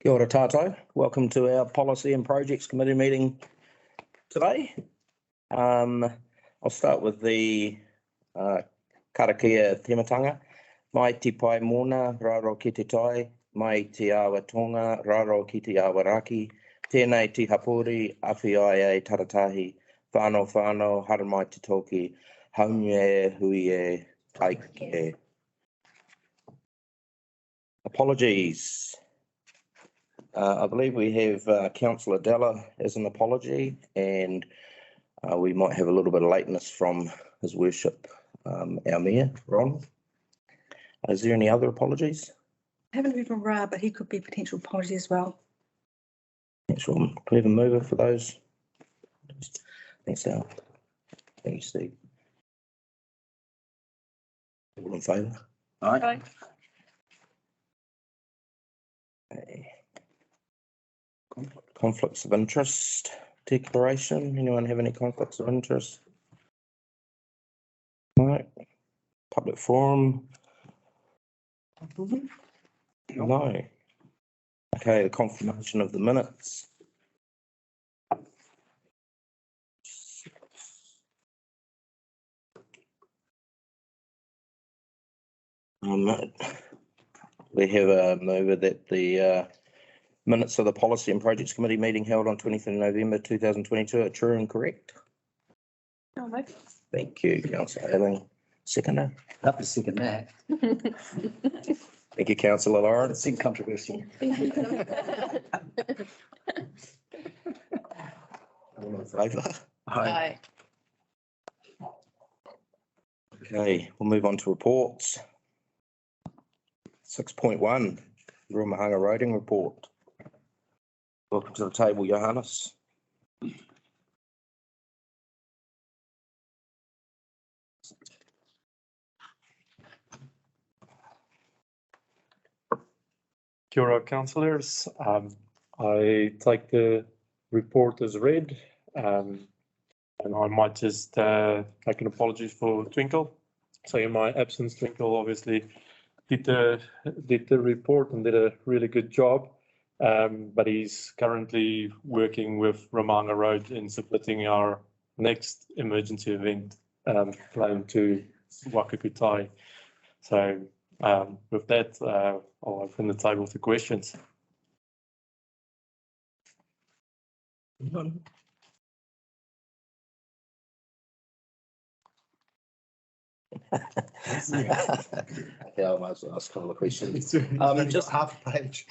Kia ora tātou. Welcome to our Policy and Projects Committee meeting today. I'll start with the karakia tematanga. Mai te pai mōna, raro ki te tai, mai te awa tonga, raro ki te awa raki, tēnei te hapori, awhi ai e taratahi, whānau, hara mai te toki, haunga e, hui e, taiki e. Apologies. I believe we have Councillor Della as an apology, and we might have a little bit of lateness from His Worship, our Mayor, Ron. Is there any other apologies? I haven't heard from Ra, but he could be potential apology as well. Thanks, Ron. Can we have a mover for those? Thanks, Al. Thank you, Steve. All in favour? Aye. Okay. Conflicts of interest declaration. Anyone have any conflicts of interest? No. Public forum? No. Okay, the confirmation of the minutes. We have a mover that the minutes of the Policy and Projects Committee meeting held on 23rd November 2022 are true and correct. Oh, no. Thank you, Councillor Allen. Seconder. Happy to second that. Thank you, Councillor Lawrence. It's incontroversial. All in favour? Aye. Okay, we'll move on to reports. 6.1, Rumahanga Roading Report. Welcome to the table, Johannes. Kia ora, councillors. I take the report as read, and I might just make an apology for Twinkle. So in my absence, Twinkle obviously did the report and did a really good job, but he's currently working with Rumahanga Road in submitting our next emergency event plan to Wakakutai. So with that, I'll open the table for questions. Yeah, I might as well ask a couple of questions. Just half a page.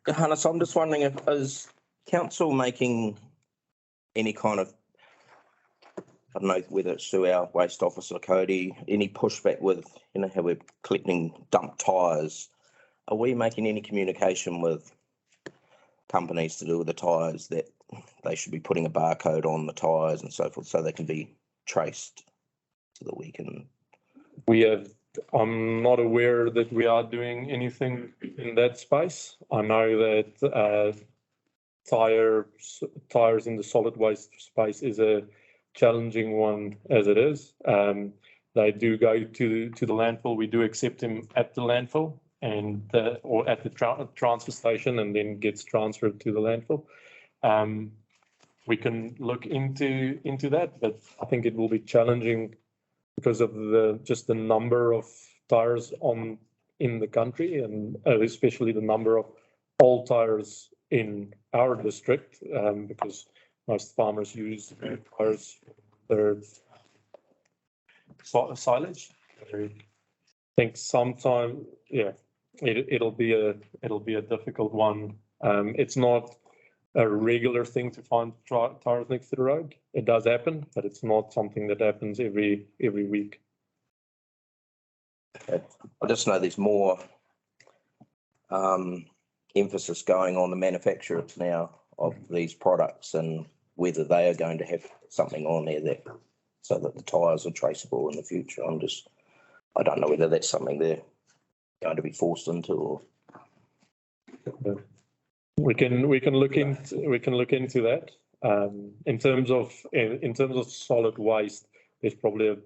Johannes, I'm just wondering if is council making any kind of, I don't know whether it's through our waste officer Cody, any pushback with, you know, how we're collecting dump tyres. Are we making any communication with companies to do with the tyres that they should be putting a barcode on the tyres and so forth so they can be traced so that we can? I'm not aware that we are doing anything in that space. I know that tires in the solid waste space is a challenging one as it is. They do go to the landfill. We do accept them at the landfill and or at the transfer station, and then gets transferred to the landfill. We can look into that, but I think it will be challenging because of just the number of tires in the country, and especially the number of old tires in our district, because most farmers use tires for their silage. I think sometime, yeah, it'll be a difficult one. It's not a regular thing to find tires next to the road. It does happen, but it's not something that happens every week. Okay. I just know there's more emphasis going on the manufacturers now of these products and whether they are going to have something on there that so that the tyres are traceable in the future. I don't know whether that's something they're going to be forced into or. We can look into that. In terms of solid waste, there's probably a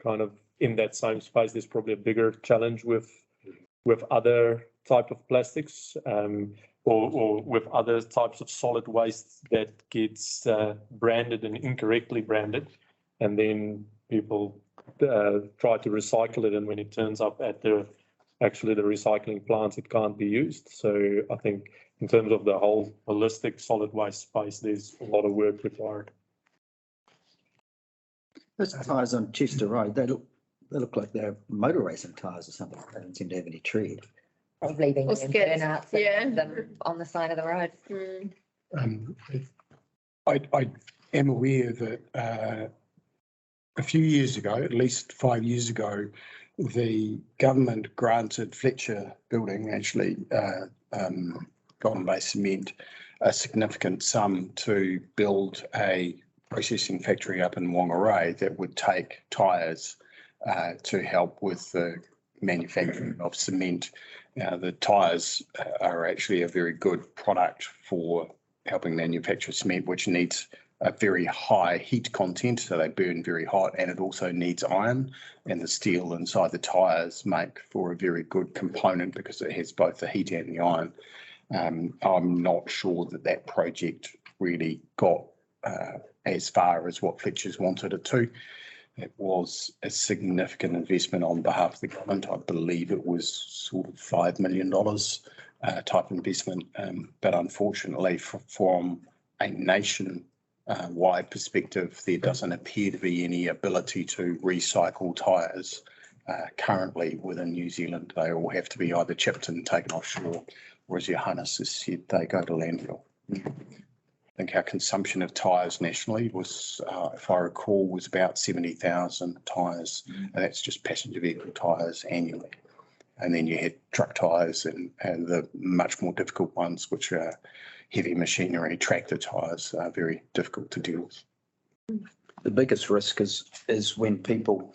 kind of in that same space. There's probably a bigger challenge with other type of plastics. or with other types of solid waste that gets branded and incorrectly branded. And then people try to recycle it. And when it turns up at the recycling plants, it can't be used. So I think in terms of the whole holistic solid waste space, there's a lot of work required. Those tyres on Chester Road, they look like they're motor racing tyres or something. They don't seem to have any tread. Probably leaving Or them skids, burnouts yeah. and them on the side of the road. I am aware that a few years ago, at least 5 years ago, the government granted Fletcher Building, actually Golden Bay Cement, a significant sum to build a processing factory up in Whangarei that would take tyres to help with the manufacturing of cement. The tyres are actually a very good product for helping manufacture cement, which needs a very high heat content, so they burn very hot, and it also needs iron, and the steel inside the tyres make for a very good component because it has both the heat and the iron. I'm not sure that project really got as far as what Fletcher's wanted it to. It was a significant investment on behalf of the government. I believe it was sort of $5 million type investment, but unfortunately from a nation wide perspective, there doesn't appear to be any ability to recycle tyres currently within New Zealand. They all have to be either chipped and taken offshore, or as Johannes has said, they go to landfill. I think our consumption of tyres nationally was, if I recall, was about 70,000 tyres, and that's just passenger vehicle tyres annually. And then you had truck tyres and the much more difficult ones, which are heavy machinery, tractor tyres, are very difficult to deal with. The biggest risk is when people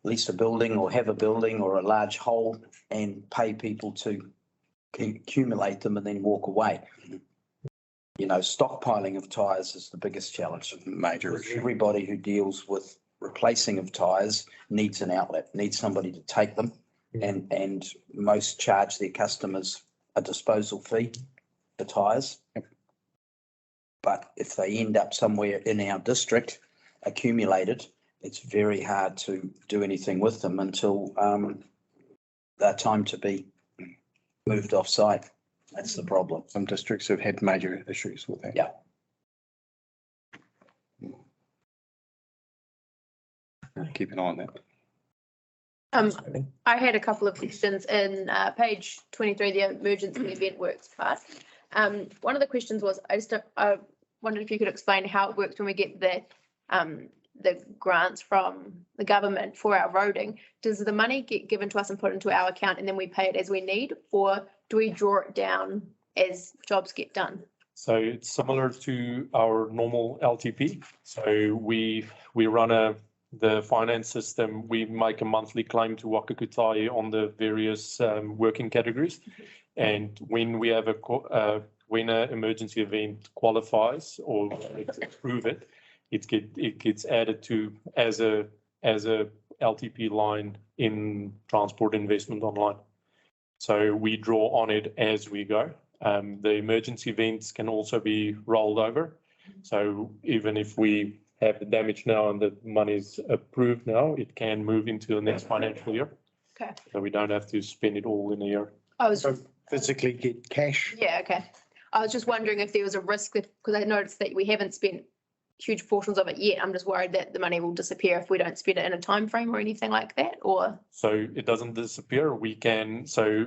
lease a building or have a building or a large hole and pay people to accumulate them and then walk away. You know, stockpiling of tyres is the biggest challenge. Major issue. Everybody who deals with replacing of tyres needs an outlet, needs somebody to take them, and most charge their customers a disposal fee for tyres. But if they end up somewhere in our district accumulated, it's very hard to do anything with them until they're time to be moved off site. That's the problem. Some districts have had major issues with that. Yeah. Keep an eye on that. I had a couple of questions in page 23, the emergency event works part. One of the questions was, I wondered if you could explain how it works when we get the grants from the government for our roading. Does the money get given to us and put into our account and then we pay it as we need, or do we draw it down as jobs get done? So it's similar to our normal LTP. So we run the finance system. We make a monthly claim to Waka Kotahi on the various working categories. And when we have when an emergency event qualifies or approve it, it gets added to as a LTP line in Transport Investment Online. So we draw on it as we go. The emergency events can also be rolled over. So even if we have the damage now and the money's approved now, it can move into the next financial year. Okay. So we don't have to spend it all in a year. So physically get cash. Yeah, okay. I was just wondering if there was a risk because I noticed that we haven't spent huge portions of it yet. I'm just worried that the money will disappear if we don't spend it in a time frame or anything like that, or? So it doesn't disappear. So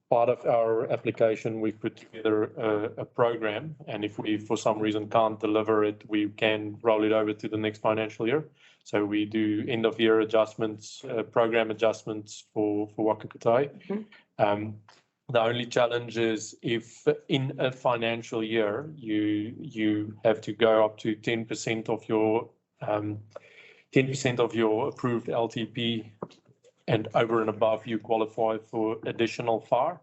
part of our application, we've put together a program, and if we for some reason can't deliver it, we can roll it over to the next financial year. So we do end of year adjustments, program adjustments for Waka Kotahi. The only challenge is if in a financial year you have to go up to 10% of your 10% of your approved LTP, and over and above you qualify for additional FAR.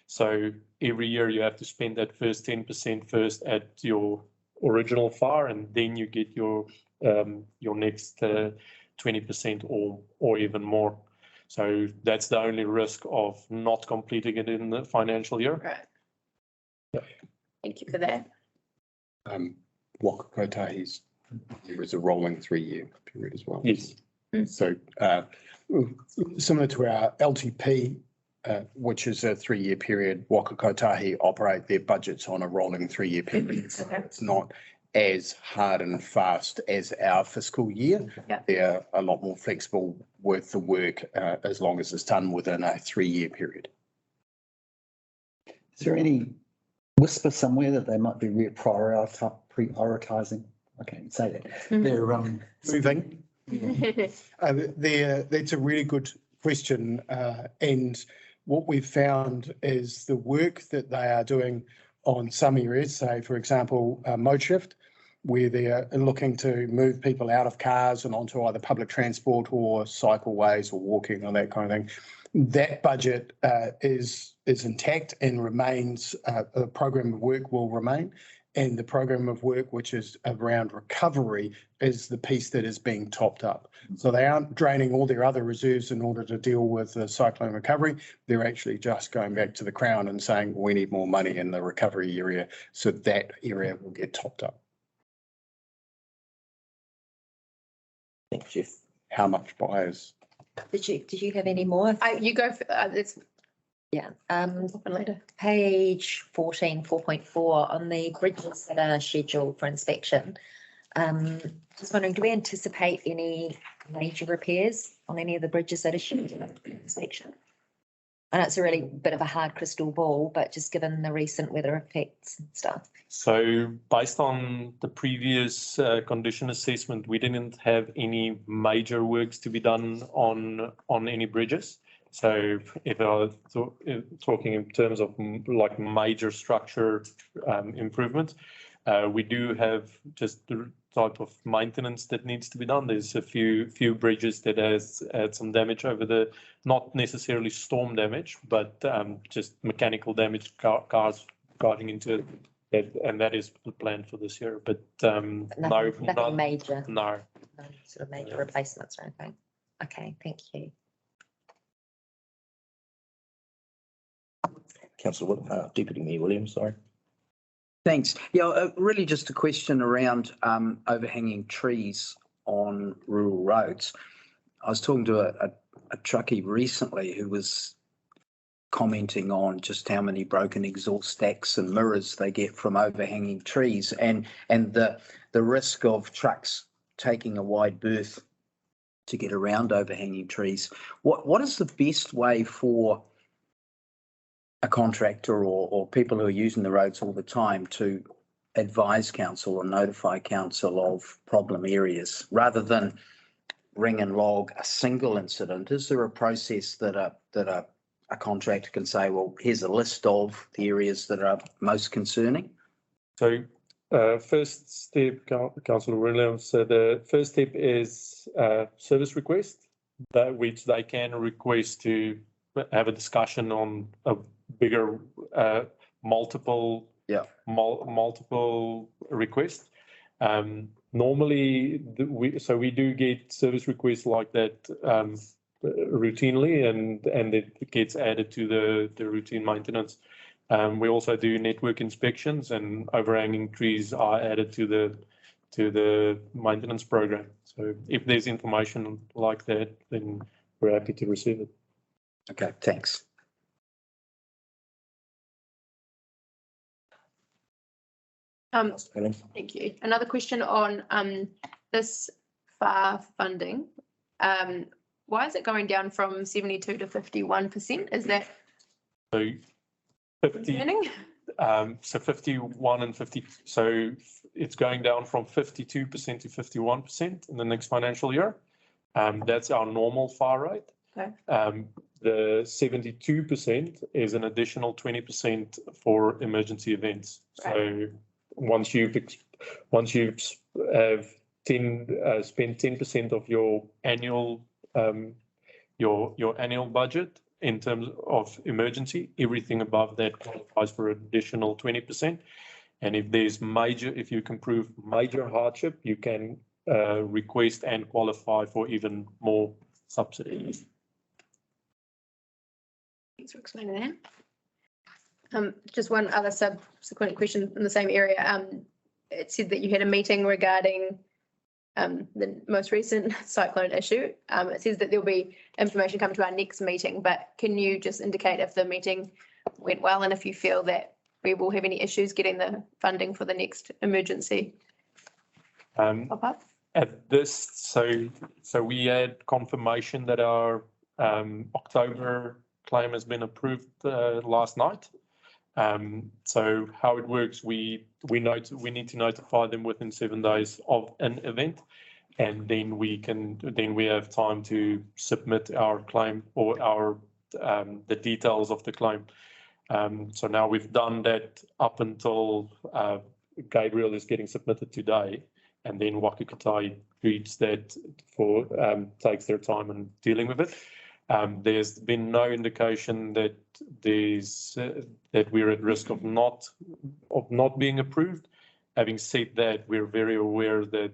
So every year you have to spend that first 10% first at your original FAR, and then you get your next 20% or even more. So that's the only risk of not completing it in the financial year. Right. Thank you for that. Waka Kotahi's, there is a rolling 3-year period as well. Yes. So similar to our LTP, which is a 3-year period, Waka Kotahi operate their budgets on a rolling 3-year period. So Okay. it's not as hard and fast as our fiscal year. Yeah. They're a lot more flexible with the work as long as it's done within a 3-year period. Is there any whisper somewhere that they might be prioritizing? I can't even say that. They're Moving. That's a really good question. And what we've found is the work that they are doing on some areas, say, for example, Mode Shift, where they're looking to move people out of cars and onto either public transport or cycleways or walking or that kind of thing. That budget is intact and remains, the program of work will remain. And the program of work, which is around recovery, is the piece that is being topped up. So they aren't draining all their other reserves in order to deal with the cyclone recovery. They're actually just going back to the Crown and saying, we need more money in the recovery area. So that area will get topped up. Thanks, Jeff. How much buyers? Did you have any more? You go for, let's Yeah, open later. page 14, 4.4 on the bridges that are scheduled for inspection. Just wondering, do we anticipate any major repairs on any of the bridges that are scheduled for inspection? I know it's a really bit of a hard crystal ball, but just given the recent weather effects and stuff. So based on the previous condition assessment, we didn't have any major works to be done on any bridges. So if I was talking in terms of like major structure improvements, we do have just the type of maintenance that needs to be done. There's a few bridges that has had some damage over the, not necessarily storm damage, but just mechanical damage, cars guarding into it, and that is the plan for this year. But Nothing major, no. no sort of major replacements or anything. Okay, thank you. Councillor Deputy Mayor Williams, sorry. Thanks. Yeah, really just a question around overhanging trees on rural roads. I was talking to a truckie recently who was commenting on just how many broken exhaust stacks and mirrors they get from overhanging trees and the risk of trucks taking a wide berth to get around overhanging trees. What is the best way for a contractor or people who are using the roads all the time to advise council or notify council of problem areas rather than ring and log a single incident? Is there a process that a contractor can say, well, here's a list of the areas that are most concerning? So first step, Councillor Williams, so the first step is service request, which they can request to have a discussion on a bigger multiple requests. Normally we do get service requests like that routinely, and it gets added to the routine maintenance. We also do network inspections, and overhanging trees are added to the maintenance program. So if there's information like that, then we're happy to receive it. Okay, thanks. Thank you. Another question on this FAR funding. Why is it going down from 72 to 51%? Is that So 50, concerning? so 51 and 50, so it's going down from 52% to 51% in the next financial year. That's our normal FAR rate. Okay. The 72% is an additional 20% for emergency events. So once you've have spent 10% of your annual annual budget in terms of emergency, everything above that qualifies for additional 20%. And if you can prove major hardship, you can request and qualify for even more subsidies. Thanks for explaining Just one other subsequent question in the same area. It said that you had a meeting regarding the most recent cyclone issue. It says that there'll be information coming to our next meeting, but can you just indicate if the meeting went well and if you feel that we will have any issues getting the funding for the next emergency pop-up? At this, so we had confirmation that our October claim has been approved last night. So how it works, we need to notify them within 7 days of an event, and then we have time to submit our claim or our the details of the claim. So now we've done that up until Gabriel is getting submitted today, and then Waka Kotahi reads that takes their time in dealing with it. There's been no indication that that we're at risk of not being approved. Having said that, we're very aware that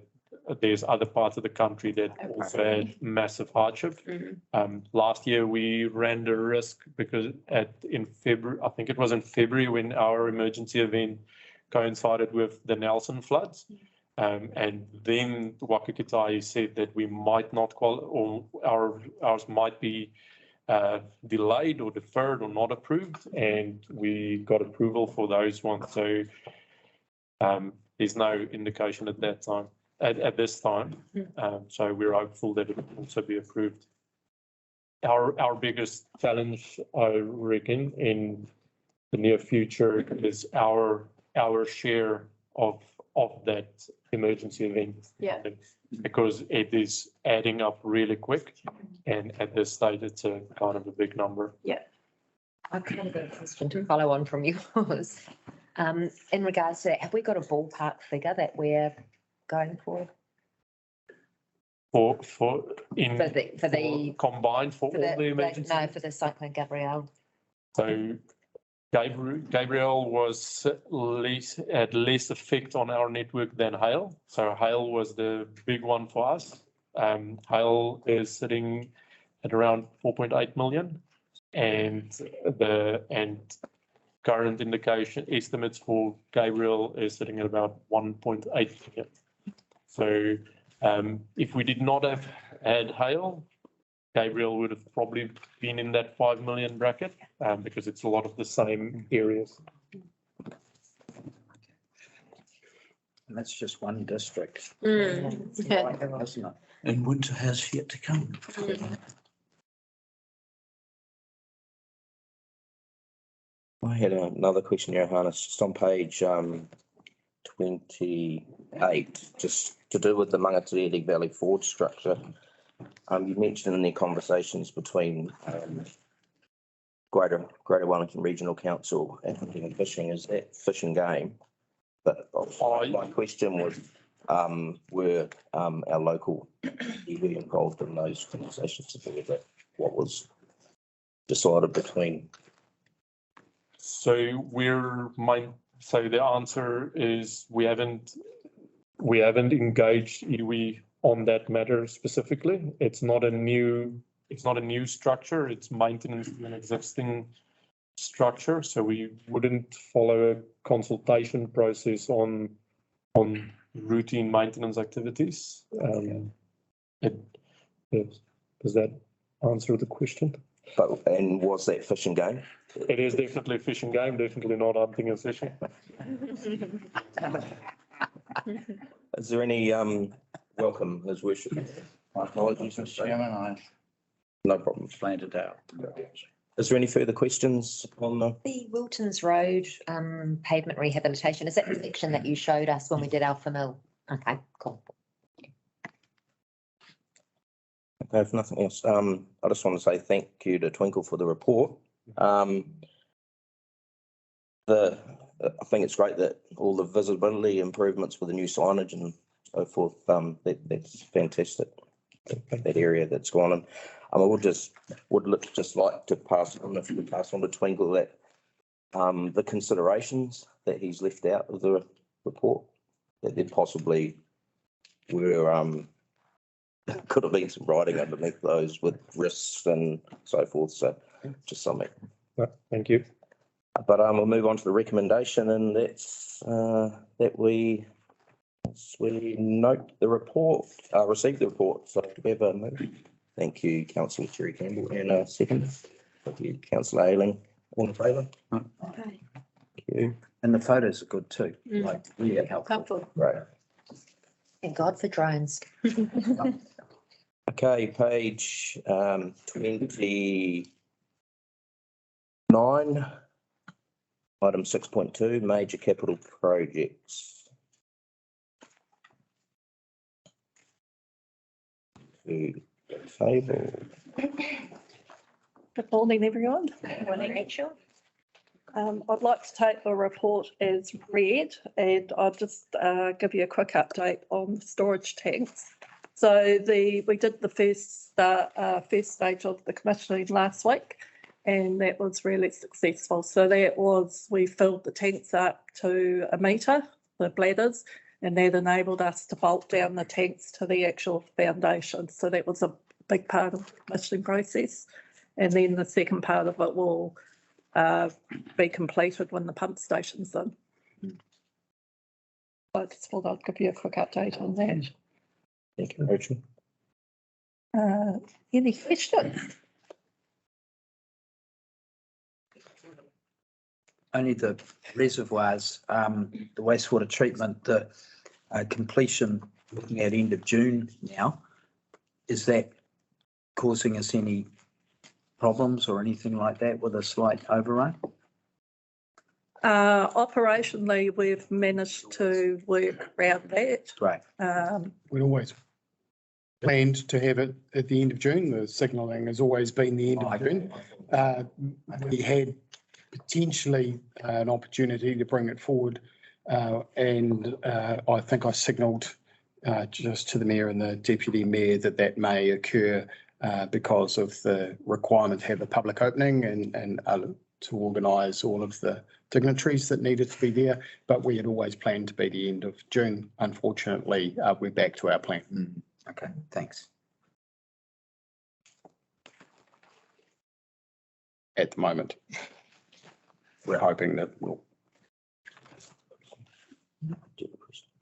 there's other parts of the country that also had massive hardship. Last year we ran the risk because in February, I think it was in February, when our emergency event coincided with the Nelson floods. And then Waka Kotahi said that we might not or ours might be delayed or deferred or not approved, and we got approval for those ones. So there's no indication at that time, at this time. So we're hopeful that it will also be approved. Our biggest challenge, I reckon, in the near future is our share of that emergency event. Yeah. Because it is adding up really quick, and at this stage it's a kind of a big number. I've kind of got a question to follow on from yours. In regards to that, have we got a ballpark figure that we're going for? For the combined for all the emergency. No, for the Cyclone Gabrielle. So Gabriel was had less effect on our network than Hale. So Hale was the big one for us. Hale is sitting at around 4.8 million, and current indication estimates for Gabriel is sitting at about 1.8 million. So if we did not have had Hale, Gabriel would have probably been in that 5 million bracket, because it's a lot of the same areas. And that's just one district, Yeah. isn't it? And winter has yet to come. I had another question, Johannes, just on page 28, just to do with the Mangatiri Valley Forge structure. You mentioned in the conversations between Greater Wellington Regional Council and Hunting and Fishing, is that Fish and Game? But my question was, were our local iwi involved in those conversations to figure out what was decided between? So the answer is we haven't engaged iwi on that matter specifically. It's not a new structure. It's maintenance of an existing structure. So we wouldn't follow a consultation process on routine maintenance activities. Does that answer the question? And was that Fish and Game? It is definitely Fish and Game, definitely not hunting and fishing. Is there any welcome, His Worship? My apologies, Mr. Chairman, No problem. explained it out. Is there any further questions on the? The Wiltons Road pavement rehabilitation, is that the section that you showed us when we did Alpha Mill? Okay, cool. Okay, if nothing else, I just want to say thank you to Twinkle for the report. I think it's great that all the visibility improvements with the new signage and so forth, that's fantastic. That area that's gone, and I would just like to pass on, if you could pass on to Twinkle, that the considerations that he's left out of the report, that there possibly were could have been some writing underneath those with risks and so forth. So just something. Thank you. But we'll move on to the recommendation, and that's that we note the report, receive the report. So do we have a move? Thank you, Councillor Terry Campbell, and a second. Thank you, Councillor Ayling. All in favour? Okay. Thank you. And the photos are good too, Mm. like really helpful. Helpful. Right. Thank God for drones. Okay, page 29. Item 6.2, major capital projects. To table. Good morning, everyone. Morning, Rachel. I'd like to take the report as read, and I'll just give you a quick update on the storage tanks. So we did the first stage of the commissioning last week, and that was really successful. So we filled the tanks up to a metre, the bladders, and that enabled us to bolt down the tanks to the actual foundation. So that was a big part of the commissioning process. And then the second part of it will be completed when the pump station's in. I just thought I'd give you a quick update on that. Thank you, Rachel. Any questions? Only the reservoirs, the wastewater treatment, the completion, looking at end of June now, is that causing us any problems or anything like that with a slight overrun? Operationally, we've managed to work around that. Great. We'd always planned to have it at the end of June. The signalling has always been the end of June. We had potentially an opportunity to bring it forward, and I think I signalled just to the mayor and the deputy mayor that may occur because of the requirement to have a public opening and to organise all of the dignitaries that needed to be there. But we had always planned to be the end of June. Unfortunately, we're back to our plan. Okay, thanks. At the moment. We're hoping that we'll.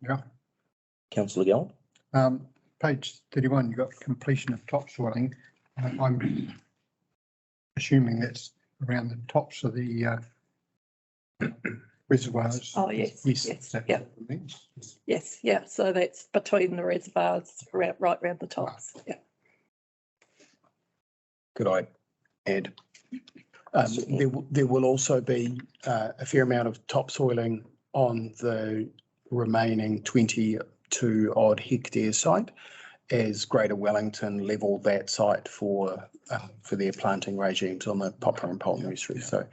Yeah. Councillor Gallant. Page 31, you've got completion of topsoiling. I'm assuming that's around the tops of the reservoirs. Oh, yes, Yes, yes, that's yeah. what it means. Yes, yeah, so that's between the reservoirs, right around the tops, yeah. Could I add? There will also be a fair amount of topsoiling on the remaining 22 odd hectare site as Greater Wellington level that site for their planting regimes on the poplar and pole nursery. So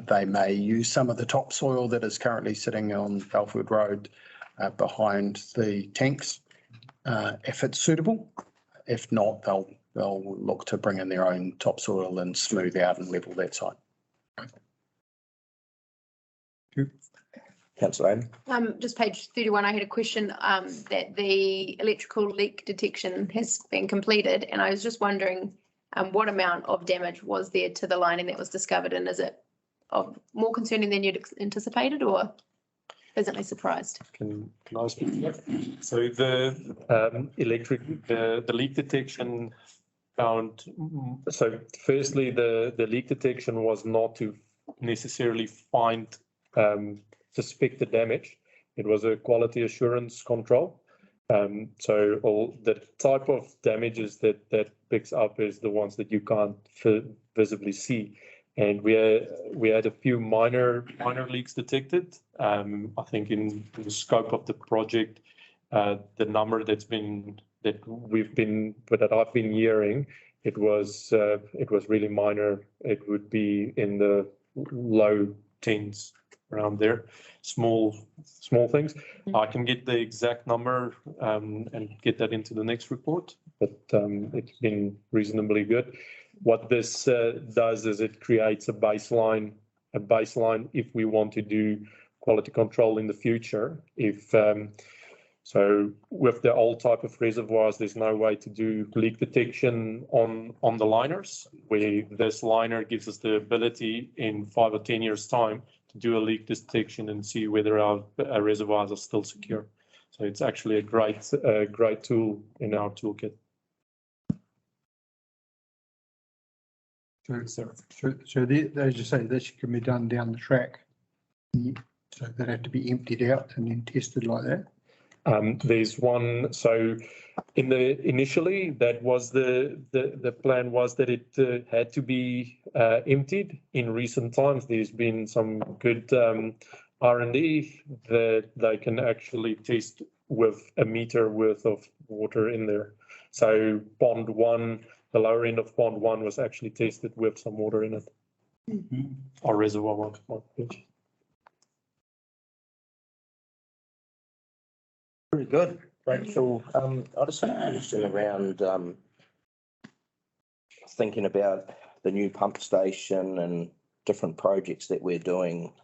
they may use some of the topsoil that is currently sitting on Belfield Road behind the tanks if it's suitable. If not, they'll look to bring in their own topsoil and smooth out and level that site. Councillor Ayling. Just page 31, I had a question that the electrical leak detection has been completed, and I was just wondering what amount of damage was there to the lining that was discovered, and is it of more concerning than you'd anticipated or pleasantly surprised? Can I speak to that? So the leak detection found, so firstly, the leak detection was not to necessarily find suspected damage. It was a quality assurance control. So all the type of damages that picks up is the ones that you can't visibly see. And we had a few minor leaks detected. I think in the scope of the project, the number that I've been hearing, it was really minor. It would be in the low tens around there, small things. I can get the exact number and get that into the next report, but it's been reasonably good. What this does is it creates a baseline if we want to do quality control in the future. So with the old type of reservoirs, there's no way to do leak detection on the liners, where this liner gives us the ability in 5 or 10 years' time to do a leak detection and see whether our reservoirs are still secure. So it's actually a great tool in our toolkit. So as you say, this can be done down the track. So they'd have to be emptied out and then tested like that. There's one, so initially that was the plan was that it had to be emptied. In recent times, there's been some good R&D that they can actually test with a meter worth of water in there. So pond 1, the lower end of pond 1 was actually tested with some water in it. Or reservoir 1. Very good, Rachel. I just have a question around thinking about the new pump station and different projects that we're doing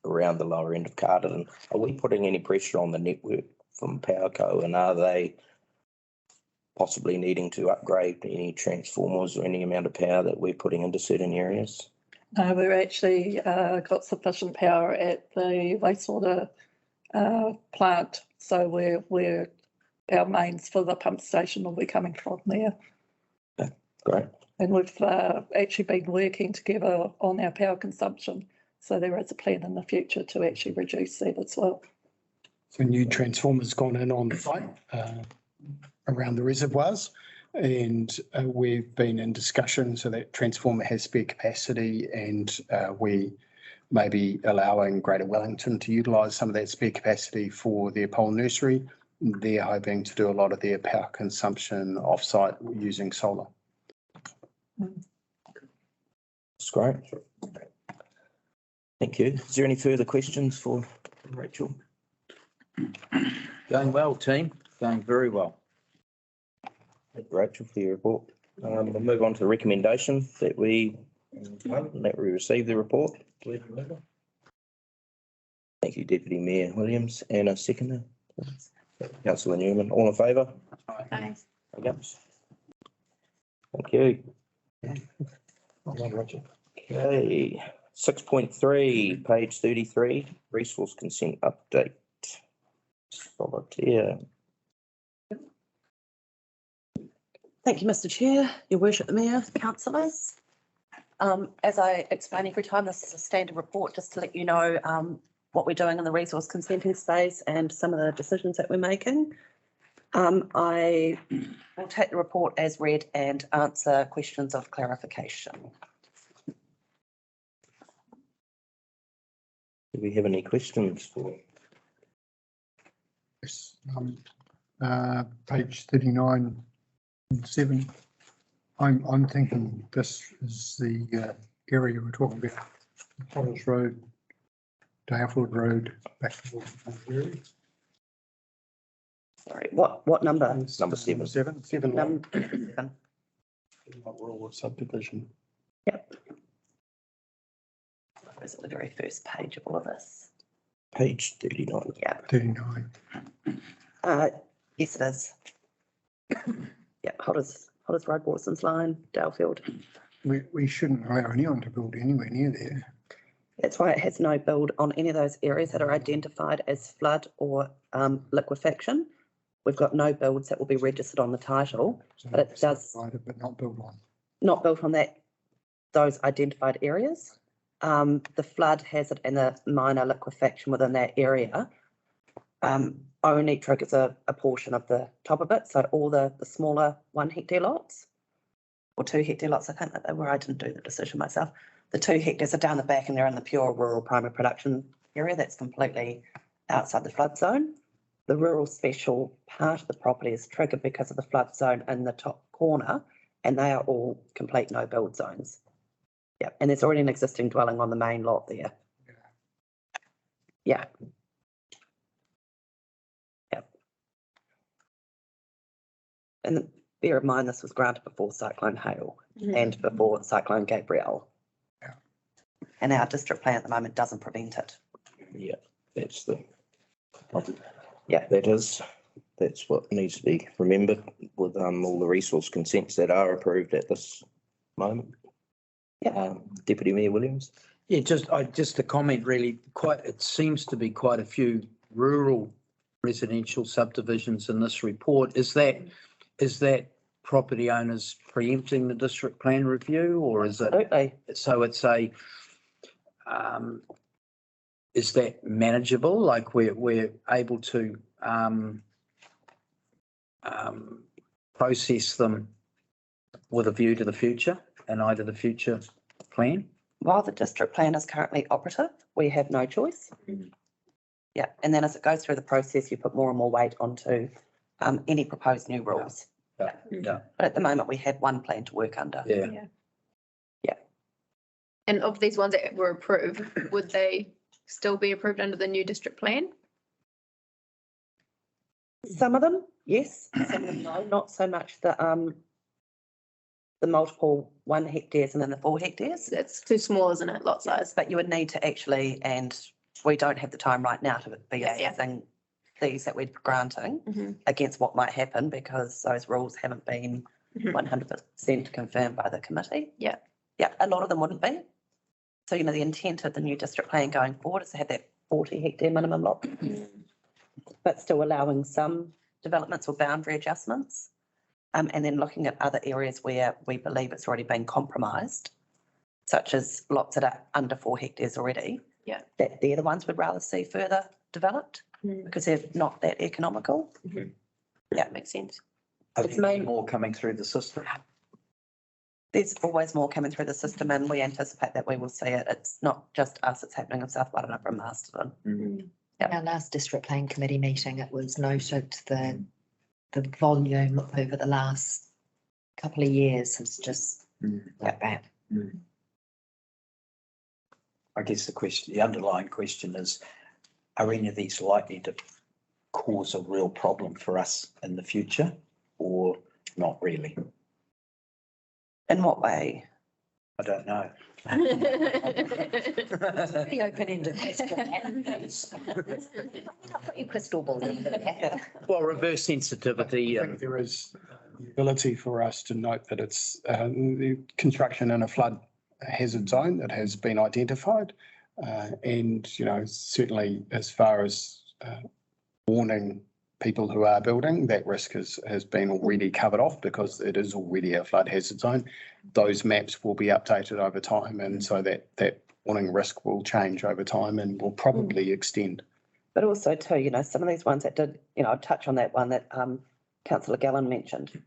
around the lower end of Carterton. Are we putting any pressure on the network from Powerco, and are they possibly needing to upgrade any transformers or any amount of power that we're putting into certain areas? We're actually got sufficient power at the wastewater plant, so we're our mains for the pump station will be coming from there. Yeah, great. And we've actually been working together on our power consumption, so there is a plan in the future to actually reduce that as well. So new transformers gone in on the site around the reservoirs, and we've been in discussion so that transformer has spare capacity, and we may be allowing Greater Wellington to utilise some of that spare capacity for their pole nursery. They're hoping to do a lot of their power consumption off-site using solar. That's great. Thank you. Is there any further questions for Rachel? Going well, team, going very well. Thank you, Rachel, for your report. We'll move on to the recommendation that we receive the report. Thank you, Deputy Mayor Williams, and a seconder. Councillor Newman, all in favour? Aye. Against? Thank you. Well done, Roger. Okay, 6.3, page 33, resource consent update. Solitaire. Thank you, Mr. Chair, Your Worship the Mayor, councillors. As I explain every time, this is a standard report just to let you know what we're doing in the resource consenting space and some of the decisions that we're making. I will take the report as read and answer questions of clarification. Do we have any questions for? Yes, page 39 and 7. I'm thinking this is the area we're talking about. Forest Road, Dalefield Road, back towards the area. Sorry, what number? Number 7. 7. Number 7. Rural subdivision. Yep. It's at the very first page of all of this. Page 39. Yeah. 39. Yes, it is. Yeah, Hodders Road, Watson's Line, Dalefield. We shouldn't allow anyone to build anywhere near there. That's why it has no build on any of those areas that are identified as flood or liquefaction. We've got no builds that will be registered on the title, So but it does but not built on. not built on those identified areas. The flood hazard and the minor liquefaction within that area only triggers a portion of the top of it. So all the smaller 1 hectare lots or 2 hectare lots, I think that they were, I didn't do the decision myself. The 2 hectares are down the back and they're in the pure rural primary production area that's completely outside the flood zone. The rural special part of the property is triggered because of the flood zone in the top corner, and they are all complete no build zones. Yeah, and there's already an existing dwelling on the main lot there. Yeah. Yep. And bear in mind, this was granted before Cyclone Hale and before Cyclone Gabrielle. Yeah. And our district plan at the moment doesn't prevent it. Yeah, that's the. Yeah. That's what needs to be remembered with all the resource consents that are approved at this moment. Yeah. Deputy Mayor Williams. Yeah, just a comment really, it seems to be quite a few rural residential subdivisions in this report. Is that property owners preempting the district plan review, or is it? Absolutely. So it's is that manageable? Like we're able to, process them with a view to the future and either the future plan? While the district plan is currently operative, we have no choice. Yeah, and then as it goes through the process, you put more and more weight onto any proposed new rules. Yeah. But at the moment, we have one plan to work under. Yeah. And of these ones that were approved, would they still be approved under the new district plan? Some of them, yes, some of them, no, not so much the multiple 1 hectares and then the 4 hectares. That's too small, isn't it, lot size? But you would need to actually, and we don't have the time right now to be Yeah. assessing these that we're granting Mhm. against what might happen because those rules haven't been Mhm. 100% confirmed by the committee. Yeah. Yeah, a lot of them wouldn't be. So, the intent of the new district plan going forward is to have that 40 hectare minimum lot, but still allowing some developments or boundary adjustments. And then looking at other areas where we believe it's already been compromised, such as lots that are under 4 hectares already. Yeah. That they're the ones we'd rather see further developed Mm. because they're not that economical. Yeah, makes sense. It's main- More coming through the system. There's always more coming through the system and we anticipate that we will see it. It's not just us, it's happening in South Waitanapa and Masterton. Yep. Our last district plan committee meeting, it was noted the volume over the last couple of years has just like that. I guess the underlying question is, are any of these likely to cause a real problem for us in the future or not really? In what way? I don't know. Pretty open-ended question. Put your crystal ball in there. Well, reverse sensitivity I and think there is the ability for us to note that it's the construction in a flood hazard zone that has been identified. And, certainly as far as warning people who are building, that risk has been already covered off because it is already a flood hazard zone. Those maps will be updated over time, and so that warning risk will change over time and will probably extend. But also too, some of these ones that did, I'd touch on that one that councillor Gallen mentioned.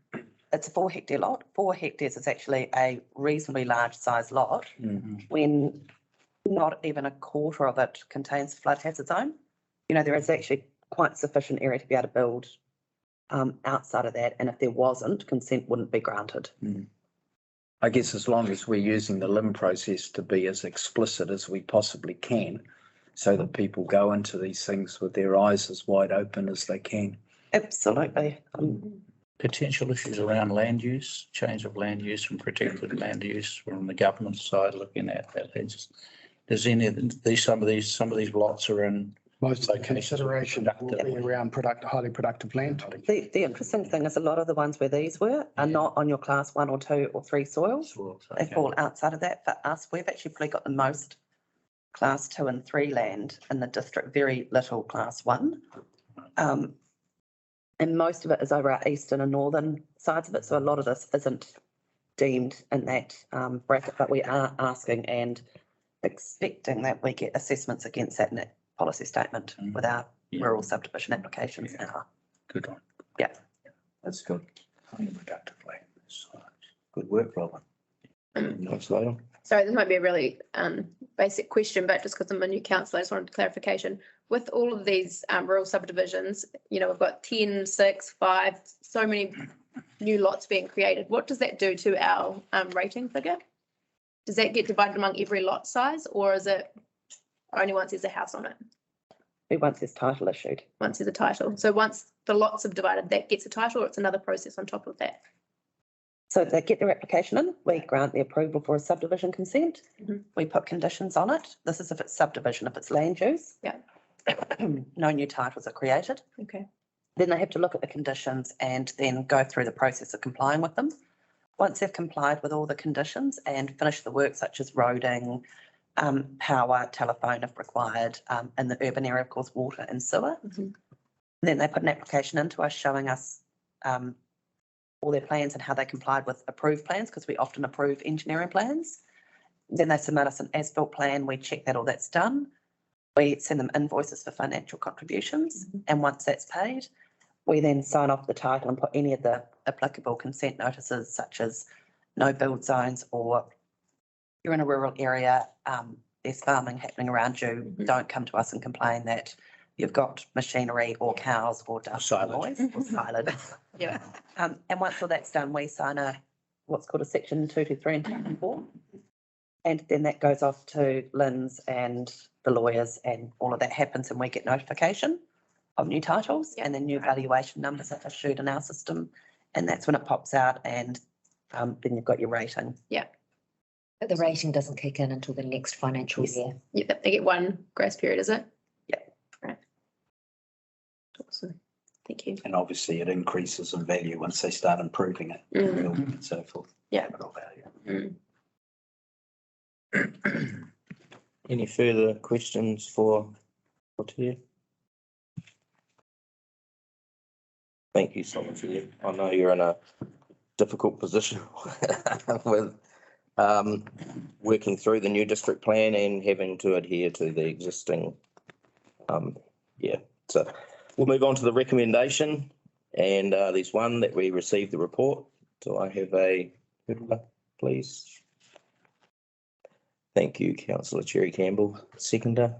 It's a 4 hectare lot. 4 hectares is actually a reasonably large size lot when not even a quarter of it contains flood hazard zone. There is actually quite sufficient area to be able to build outside of that. And if there wasn't, consent wouldn't be granted. I guess as long as we're using the LIM process to be as explicit as we possibly can, so that people go into these things with their eyes as wide open as they can. Absolutely. Potential issues around land use, change of land use and protected land use from the government side looking at that. There's some of these lots are in Most of the consideration will be around highly productive land. The interesting thing is a lot of the ones where these are not on your class 1 or 2 or 3 soils. They fall outside of that. For us, we've actually probably got the most class 2 and 3 land in the district, very little class 1. And most of it is over our eastern and northern sides of it. So a lot of this isn't deemed in that bracket, but we are asking and expecting that we get assessments against that in that policy statement with our rural subdivision applications now. Good one. Yeah. That's good. Productive land. Good work, Robin. Sorry, this might be a really basic question, but just because I'm a new councillor, I just wanted clarification. With all of these rural subdivisions, we've got 10, 6, 5, so many new lots being created. What does that do to our rating figure? Does that get divided among every lot size, or is it only once there's a house on it? Once there's title issued. Once there's a title. So once the lots are divided, that gets a title, or it's another process on top of that? So they get their application in, we grant the approval for a subdivision consent. We put conditions on it. This is if it's subdivision, if it's land use. Yeah. no new titles are created. Okay. Then they have to look at the conditions and then go through the process of complying with them. Once they've complied with all the conditions and finished the work such as roading, power, telephone if required, in the urban area, of course, water and sewer. Mhm. Then they put an application into us showing us all their plans and how they complied with approved plans, because we often approve engineering plans. Then they submit us an as-built plan, we check that all that's done. We send them invoices for financial contributions, and once that's paid, we then sign off the title and put any of the applicable consent notices, such as no build zones, or you're in a rural area, there's farming happening around you, don't come to us and complain that you've got machinery or cows or dust or noise or silage. Yeah. And once all that's done, we sign what's called a section 223 and 224. And then that goes off to Lynn's and the lawyers, and all of that happens, and we get notification of new titles and then new valuation numbers that are issued in our system. And that's when it pops out, and then you've got your rating. But the rating doesn't kick in until the next financial year. Yeah, they get one grace period, is it? Yeah. Right. Awesome. Thank you. And obviously it increases in value once they start improving it and so forth. Yeah. Capital value. Any further questions for Tia? Thank you so much. I know you're in a difficult position with working through the new district plan and having to adhere to the existing. So we'll move on to the recommendation, and there's one that we received the report. Do I have a please? Thank you, Councillor Cherry Campbell, seconder.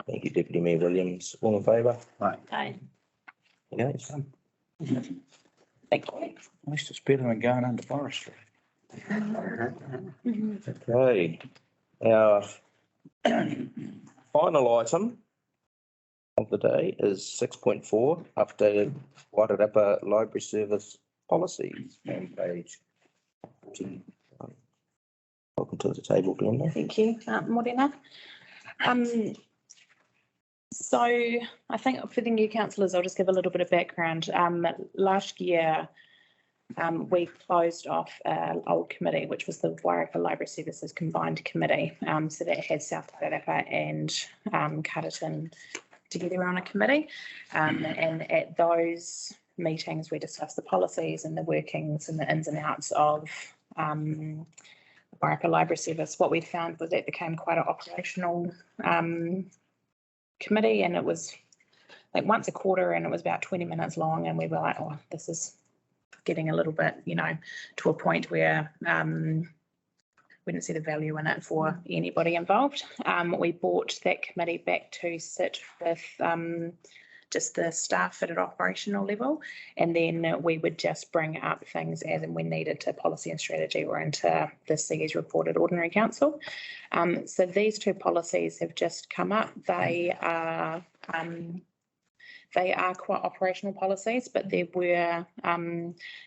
Thank you, Deputy Mayor Williams. All in favour? Aye. Yes. Thank you. At least it's better than going under forestry. Okay. Our final item of the day is 6.4, updated Wairarapa Library Service Policies on page 14. Welcome to the table, Glenda. Thank you, Morena. So I think for the new councillors, I'll just give a little bit of background. Last year, we closed off an old committee, which was the Wairarapa Library Services Combined Committee. So that had South Wairarapa and Carterton together on a committee. And at those meetings, we discussed the policies and the workings and the ins and outs of Wairarapa Library Service. What we found was that became quite an operational committee, and it was like once a quarter, and it was about 20 minutes long, and we were like, oh, this is getting a little bit, to a point where we didn't see the value in it for anybody involved. We brought that committee back to sit with just the staff at an operational level, and then we would just bring up things as and when needed to policy and strategy or into the CE's report at Ordinary Council. So these two policies have just come up. They are quite operational policies, but there were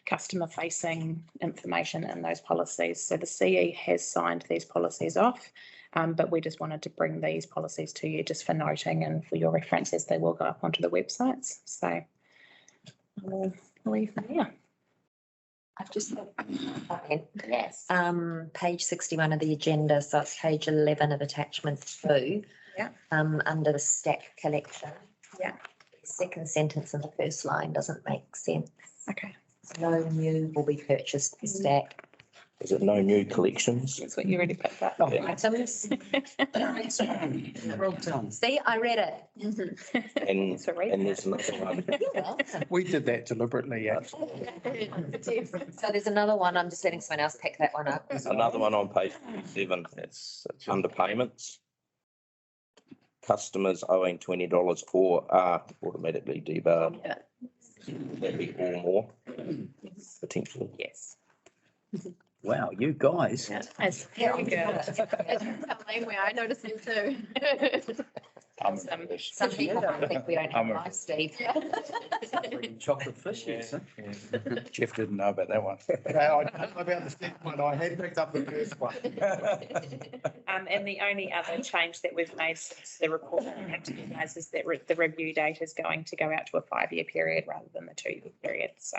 customer-facing information in those policies. So the CE has signed these policies off, but we just wanted to bring these policies to you just for noting and for your reference, as they will go up onto the websites. So I'll leave them there. I've just okay. Yes. Page 61 of the agenda, so it's page 11 of attachment 2. Yeah. Under the stack collection. Yeah. The second sentence in the first line doesn't make sense. Okay. No new will be purchased per stack. Is it no new collections? That's what you already picked up. Items. See, I read it. And, So read and there's another one. We did that deliberately, actually. So there's another one. I'm just letting someone else pick that one up. Another one on page 7. It's under payments. Customers owing $20 or are automatically debarred. Yeah. That'd be or more, potentially. Yes. Wow, you guys. That's very good. Where I noticed them too. Some people might think we don't have I'm a- life, Steve. Chocolate fish, yes. Jeff didn't know about that one. Yeah, I don't know about the second one. I had picked up the first one. And the only other change that we've made since the report went to you guys is that the review date is going to go out to a 5-year period rather than the 2-year period. So,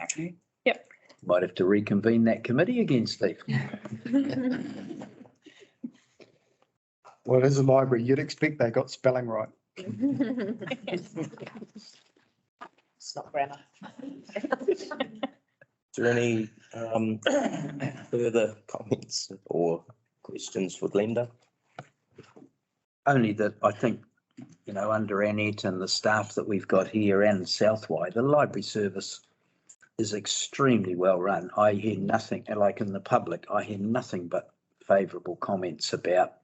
yep. Might have to reconvene that committee again, Steve. Well, as a library, you'd expect they got spelling right. It's not grammar. Is there any further comments or questions for Glenda? Only that I think, under Annette and the staff that we've got here and Southwide, the library service is extremely well run. I hear nothing, like in the public, I hear nothing but favourable comments about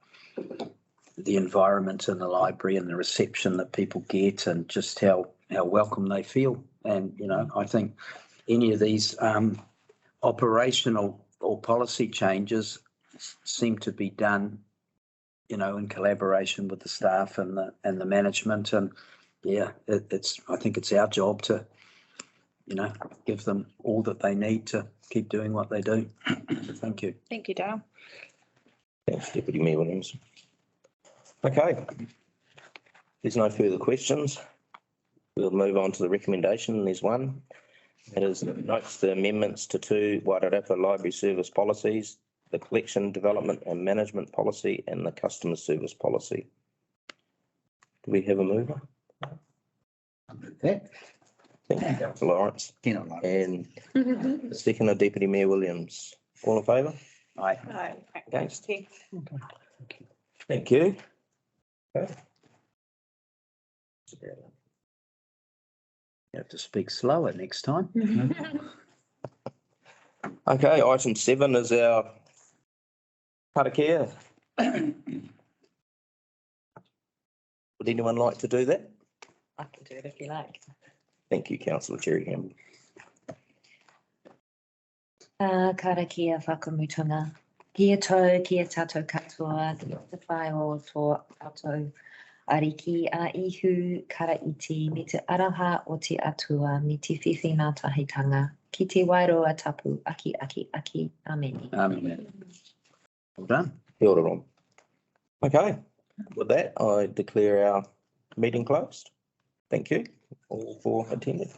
the environment in the library and the reception that people get and just how welcome they feel. And, I think any of these operational or policy changes seem to be done, in collaboration with the staff and the management. And yeah, I think it's our job to, give them all that they need to keep doing what they do. Thank you. Thank you, Dale. Thanks, Deputy Mayor Williams. Okay. There's no further questions. We'll move on to the recommendation. There's one. That is notes the amendments to 2 Wairarapa library service policies, the collection, development and management policy and the customer service policy. Do we have a mover? That, Thank you, Councillor Lawrence. like. And the second of Deputy Mayor Williams. All in favour? Aye. Against? Okay. Thank you. Okay. You have to speak slower next time. Okay, item 7 is our karakia. Would anyone like to do that? I can do it if you like. Thank you, Councillor Cherryham. Karakia whakamutunga. Kia tau, kia tātou katoa, kia te whai o tō tātou ariki a ihu kara iti me te araha o te atua me te whiwhi ngā tahitanga. Ki te wairoa tapu, aki, aki, aki, amen. Amen. Well done. Kia ora, Ron. Okay, with that, I declare our meeting closed. Thank you all for attending.